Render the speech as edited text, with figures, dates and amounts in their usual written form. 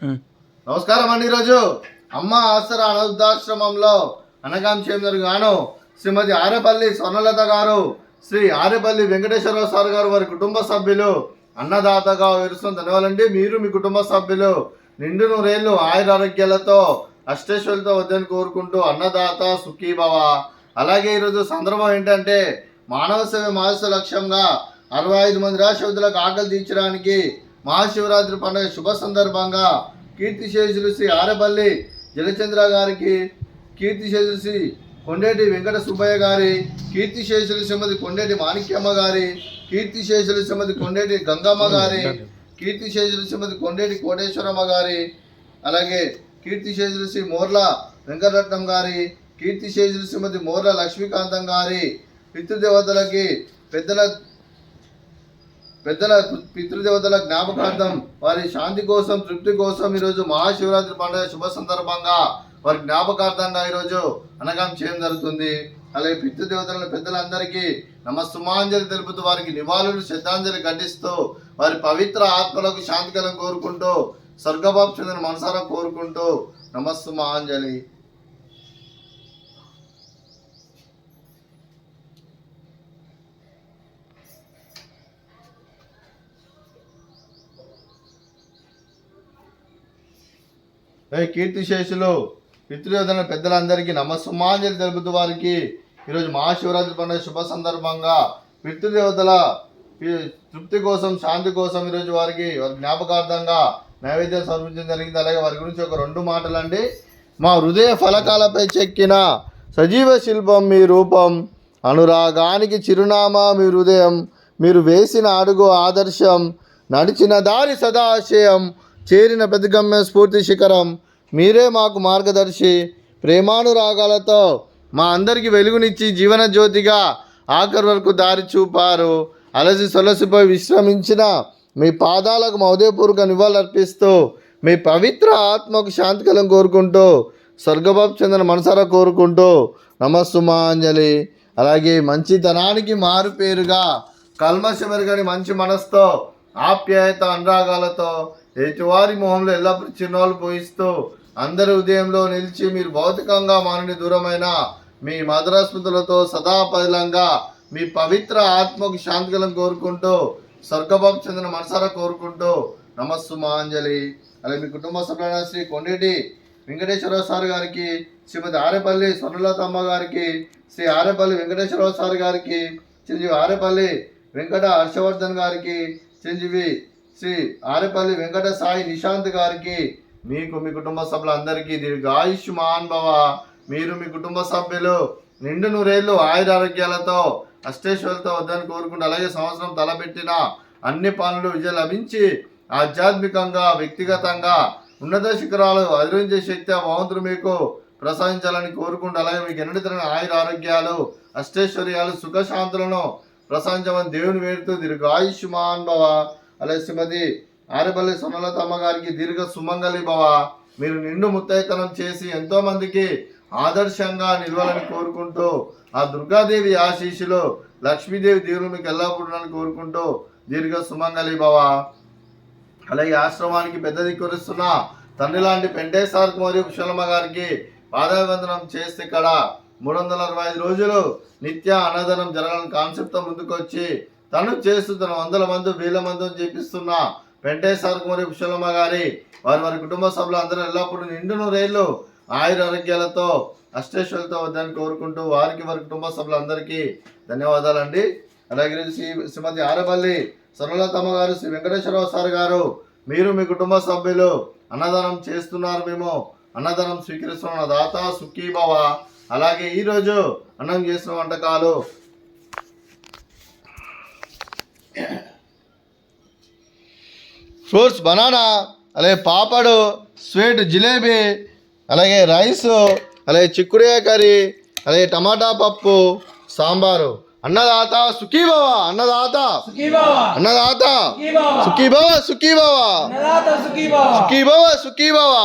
నమస్కారం అండి. ఈరోజు అమ్మ ఆసరా అనాథాశ్రమంలో అనగాంచేందరు గాను శ్రీమతి ఆరేపల్లి స్వర్ణలత గారు, శ్రీ ఆరేపల్లి వెంకటేశ్వరరావు సార్ గారు, వారి కుటుంబ సభ్యులు అన్నదాతగా విరుస్తున్న ధన్యవాదాలండి. మీరు మీ కుటుంబ సభ్యులు నిండు నూరేళ్లు ఆయురారోగ్యాలతో అష్టేశ్వరులతో వద్దని కోరుకుంటూ అన్నదాత సుఖీభవ. అలాగే ఈరోజు సందర్భం ఏంటంటే మానవ సేవ మహోత్సవ లక్ష్యంగా 65 మంది రాష్ట్రపతులకు ఆకలి తీర్చడానికి మహాశివరాత్రి పండుగ శుభ సందర్భంగా కీర్తిశేషులు శ్రీ ఆరేపల్లి జలచంద్ర గారికి, కీర్తిశేషులు శ్రీ కొండేటి వెంకట సుబ్బయ్య గారి, కీర్తిశేషులు శ్రీమతి కొండేటి మాణిక్యమ్మ గారి, కీర్తిశేషులు శ్రీమతి కొండేటి గంగమ్మ గారి, కీర్తిశేషులు శ్రీమతి కొండేటి కోటేశ్వరమ్మ గారి, అలాగే కీర్తిశేషులు శ్రీ మోర్ల వెంకటరత్నం గారి, కీర్తిశేషులు శ్రీమతి మోర్ల లక్ష్మీకాంతం గారి పితృదేవతలకి పెద్దల పితృదేవతల జ్ఞాపకార్థం, వారి శాంతి కోసం, తృప్తి కోసం ఈరోజు మహాశివరాత్రి పండుగ శుభ సందర్భంగా వారి జ్ఞాపకార్థంగా ఈరోజు అనగాం చేయడం జరుగుతుంది. అలాగే పితృదేవతల పెద్దలందరికీ నమస్సుమాంజలి తెలుపుతూ వారికి నివాళులు శ్రద్ధాంజలి ఘటిస్తూ వారి పవిత్ర ఆత్మలకు శాంతికరం కోరుకుంటూ స్వర్గబాబు చెందిన మనసారా కోరుకుంటూ నమస్సుమాంజలి. కీర్తిశేషులు పితృదేవతల పెద్దలందరికీ నమస్సుమాంజలి తెలుపుతూ వారికి ఈరోజు మహాశివరాత్రి పండుగ శుభ సందర్భంగా పితృదేవతల తృప్తి కోసం, శాంతి కోసం ఈరోజు వారికి జ్ఞాపకార్థంగా నైవేద్యం సమర్పించడం జరిగింది. అలాగే వారి గురించి ఒక 2 మాటలండి. మా హృదయ ఫలకాలపై చెక్కిన సజీవ శిల్పం మీ రూపం, అనురాగానికి చిరునామా మీ హృదయం, మీరు వేసిన అడుగు ఆదర్శం, నడిచిన దారి సదాశయం, చేరిన ప్రతిగమ్య స్ఫూర్తి శిఖరం, మీరే మాకు మార్గదర్శి. ప్రేమానురాగాలతో మా అందరికీ వెలుగునిచ్చి జీవన జ్యోతిగా ఆఖరి వరకు దారి చూపారు. అలసి సొలసిపోయి విశ్రమించిన మీ పాదాలకు మా ఉదయపూర్వక నివాళులర్పిస్తూ మీ పవిత్ర ఆత్మకు శాంతికలం కోరుకుంటూ స్వర్గబాబు చెందిన మనసారా కోరుకుంటూ నమస్సుమాంజలి. అలాగే మంచితనానికి మారు పేరుగా కల్మషమెరుగని మంచి మనసుతో, ఆప్యాయత అనురాగాలతో ఎటువారి మొహంలో ఎల్లప్పుడూ చిరునవ్వులు పోయిస్తూ అందరి ఉదయంలో నిలిచి మీరు భౌతికంగా మానని దూరమైన మీ మధురస్మృతులతో సదాపదిలంగా మీ పవిత్ర ఆత్మకు శాంతికలం కోరుకుంటూ స్వర్గబాబు చెందిన మనసారా కోరుకుంటూ నమస్సుమాంజలి. అలాగే మీ కుటుంబ సభ్యులైన శ్రీ కొండేటి వెంకటేశ్వరరావు సార్ గారికి, శ్రీమతి ఆరేపల్లి స్వర్ణలతమ్మ గారికి, శ్రీ ఆరేపల్లి వెంకటేశ్వరరావు సార్ గారికి, చిరంజీవి ఆరేపల్లి వెంకట హర్షవర్ధన్ గారికి, చిరంజీవి శ్రీ ఆరేపల్లి వెంకట సాయి నిశాంత్ గారికి, మీకు మీ కుటుంబ సభ్యులందరికీ దీర్ఘాయుష్మాన్ భవ. మీరు మీ కుటుంబ సభ్యులు నిండు నూరేళ్లు ఆయురారోగ్యాలతో అష్టేశ్వరులతో వద్దని కోరుకుంటూ, అలాగే సంవత్సరం తలపెట్టిన అన్ని పనులు విజయం లభించి ఆధ్యాత్మికంగా, వ్యక్తిగతంగా ఉన్నత శిఖరాలు అధిరోహించే శక్తి ఆ భగవంతుడు మీకు ప్రసాదించాలని కోరుకుంటూ, అలాగే మీకు ఎన్నటి తరగని ఆయురారోగ్యాలు, అష్టైశ్వర్యాలు, సుఖశాంతులను ప్రసాదించమని దేవుని వేడుతూ దీర్ఘాయుష్మాన్ భవ. అలాగే శ్రీమతి ఆరేపల్లి స్వర్ణలతమ్మ గారికి దీర్ఘ సుమంగళి భవ. మీరు నిండు ముత్తైతనం చేసి ఎంతోమందికి ఆదర్శంగా నిలవాలని కోరుకుంటూ ఆ దుర్గాదేవి ఆశీస్సులు, లక్ష్మీదేవి దేవుడు మీకు ఎల్లప్పుడూ కోరుకుంటూ దీర్ఘ సుమంగళి భవ. అలాగే ఆశ్రమానికి పెద్ద దిక్కురుస్తున్న తండ్రి లాంటి పెంటేశ్వర్ మరియు కుశలమ్మ గారికి పాదాభివందనం చేస్తే ఇక్కడ 365 రోజులు నిత్య అన్నదానం జరగాలని కాన్సెప్ట్తో ముందుకు వచ్చి తను చేస్తూ తన 100 మంది 1000 మంది చేపిస్తున్న పెంటేశ్వర్ మరియు కుశలమ్మ గారి వారి కుటుంబ సభ్యులు అందరూ ఎల్లప్పుడూ నిండు నూరేళ్లు ఆయురారోగ్యాలతో అష్టేశ్వరులతో వద్దని కోరుకుంటూ వారికి వారి కుటుంబ సభ్యులందరికీ ధన్యవాదాలండి. అలాగే శ్రీమతి ఆరేపల్లి స్వర్ణలతమ్మ గారు, శ్రీ వెంకటేశ్వరరావు సార్ గారు, మీరు మీ కుటుంబ సభ్యులు అన్నదానం చేస్తున్నారు, మేము అన్నదానం స్వీకరిస్తున్న దాత సుఖీభవ. అలాగే ఈరోజు అన్నం చేసిన వంటకాలు ఫ్రూట్స్ బనానా, అలాగే పాపడు, స్వీట్ జిలేబీ, అలాగే రైసు, అలాగే చిక్కుడుకాయ కర్రీ, అలాగే టమాటా పప్పు, సాంబారు. అన్నదాత సుఖీభవ, అన్నదాత అన్నదాత సుఖీభవ, సుఖీభవ, సుఖీభవ, సుఖీభవ.